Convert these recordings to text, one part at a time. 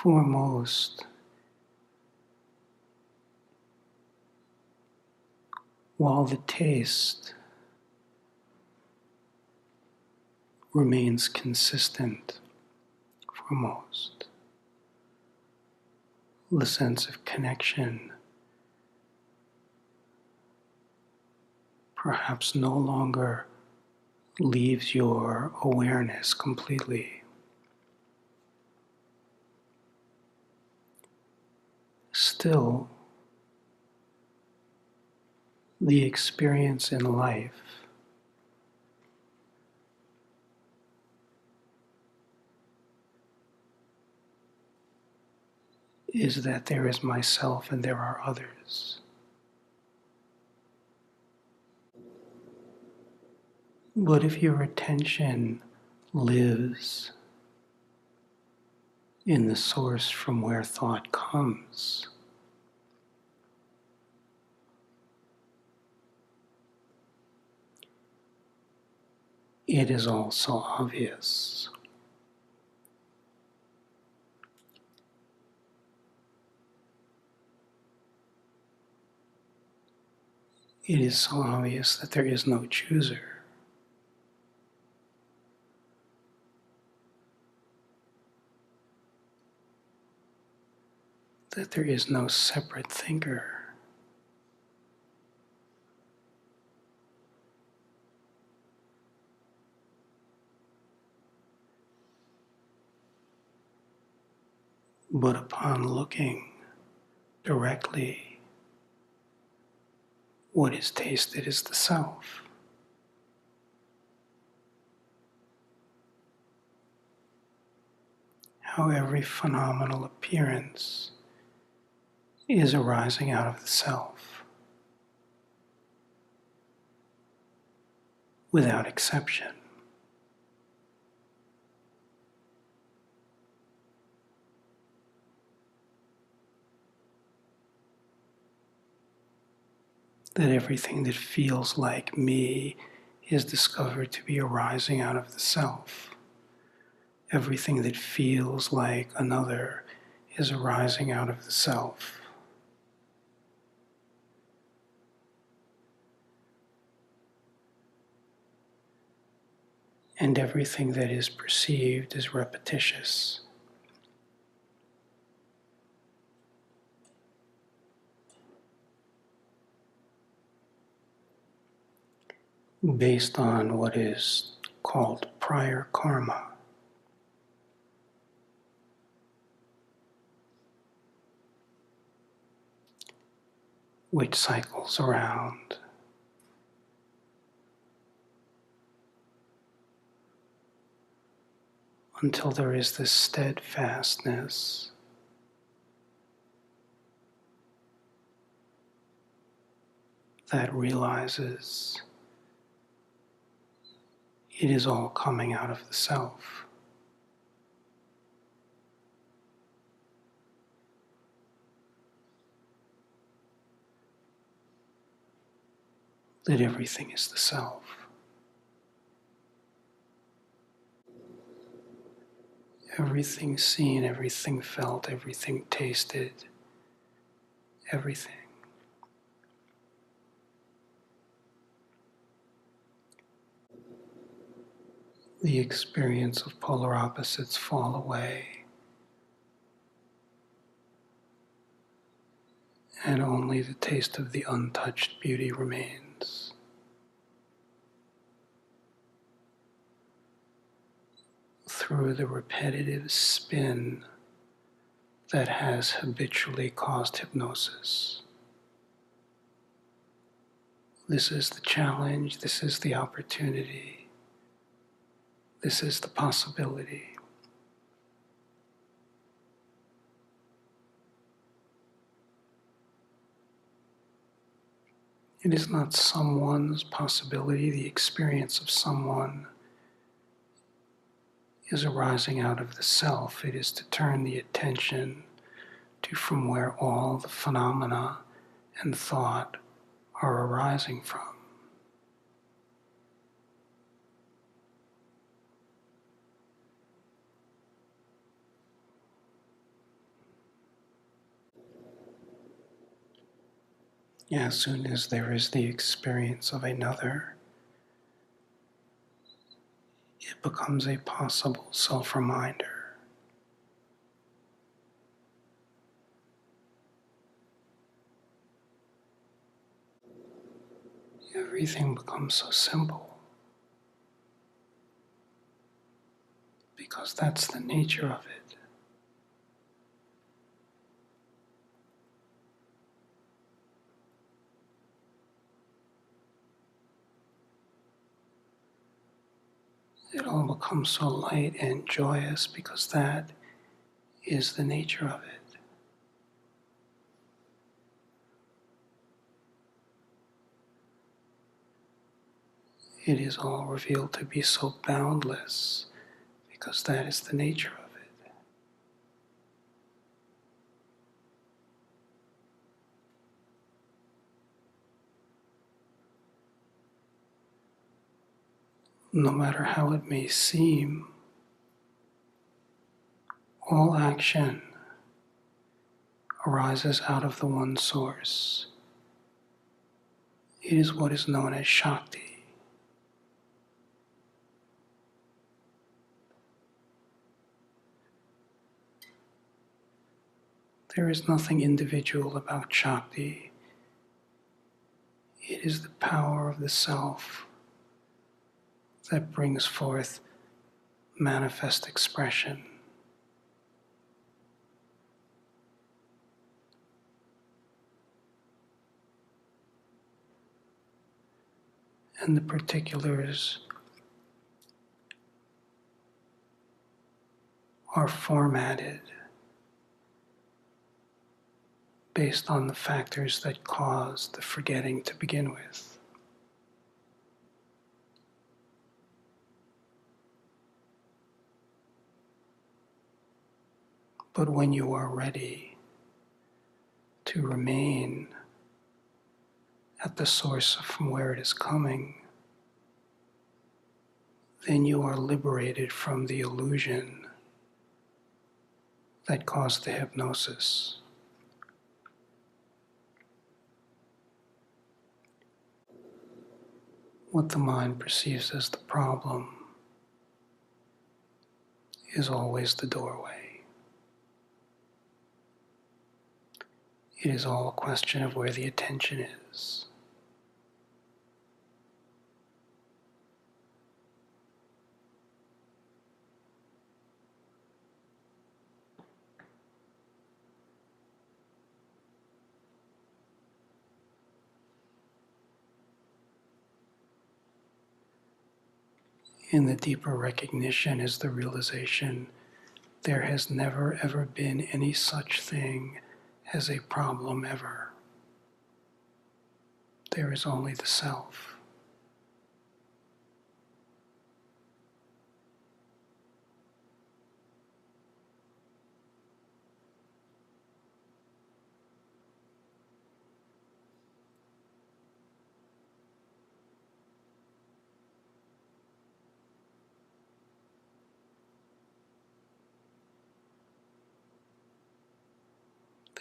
foremost, while the taste remains consistent foremost, the sense of connection perhaps no longer leaves your awareness completely. Still, the experience in life is that there is myself and there are others. But if your attention lives in the source from where thought comes, it is also obvious. It is so obvious that there is no chooser. That there is no separate thinker. But upon looking directly, what is tasted is the self. How every phenomenal appearance is arising out of the self, without exception. That everything that feels like me is discovered to be arising out of the self. Everything that feels like another is arising out of the self. And everything that is perceived is repetitious. Based on what is called prior karma. Which cycles around until there is this steadfastness that realizes it is all coming out of the self. That everything is the self. Everything seen, everything felt, everything tasted, everything. The experience of polar opposites fall away, and only the taste of the untouched beauty remains. Through the repetitive spin that has habitually caused hypnosis. This is the challenge, this is the opportunity, this is the possibility. It is not someone's possibility, the experience of someone is arising out of the self. It is to turn the attention to from where all the phenomena and thought are arising from. As soon as there is the experience of another, it becomes a possible self-reminder. Everything becomes so simple because that's the nature of it. It all becomes so light and joyous because that is the nature of it. It is all revealed to be so boundless because that is the nature of it. No matter how it may seem, all action arises out of the one source. It is what is known as Shakti. There is nothing individual about Shakti. It is the power of the self that brings forth manifest expression. And the particulars are formatted based on the factors that cause the forgetting to begin with. But when you are ready to remain at the source from where it is coming, then you are liberated from the illusion that caused the hypnosis. What the mind perceives as the problem is always the doorway. It is all a question of where the attention is. In the deeper recognition is the realization there has never ever been any such thing as a problem ever. There is only the self.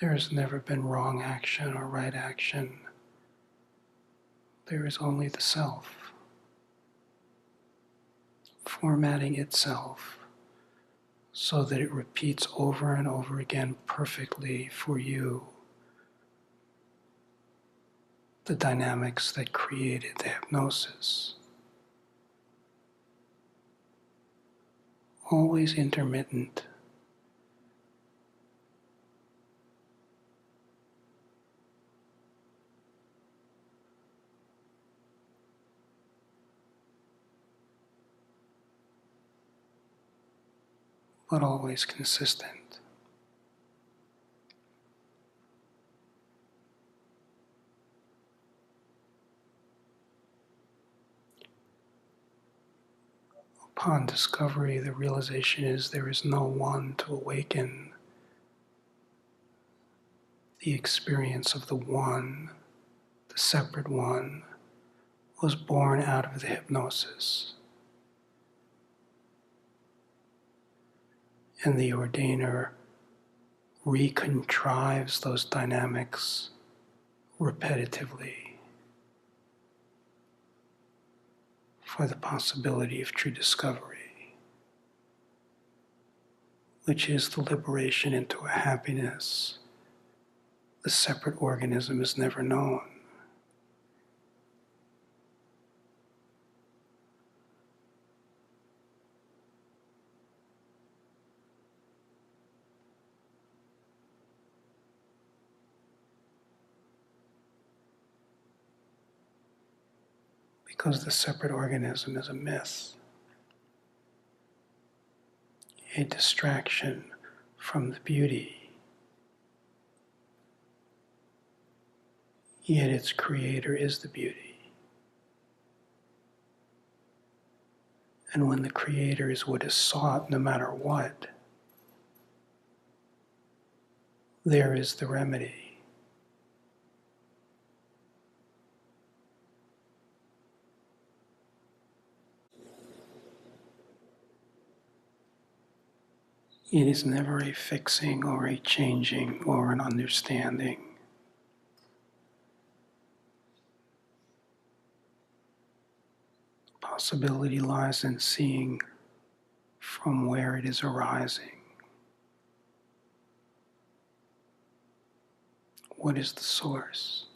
There has never been wrong action or right action. There is only the self, formatting itself so that it repeats over and over again perfectly for you the dynamics that created the hypnosis. Always intermittent. But always consistent. Upon discovery, the realization is there is no one to awaken the experience of the one, the separate one, was born out of the hypnosis. And the ordainer recontrives those dynamics repetitively for the possibility of true discovery, which is the liberation into a happiness the separate organism has never known. Because the separate organism is a myth, a distraction from the beauty, yet its creator is the beauty. And when the creator is what is sought no matter what, there is the remedy. It is never a fixing or a changing or an understanding. Possibility lies in seeing from where it is arising. What is the source?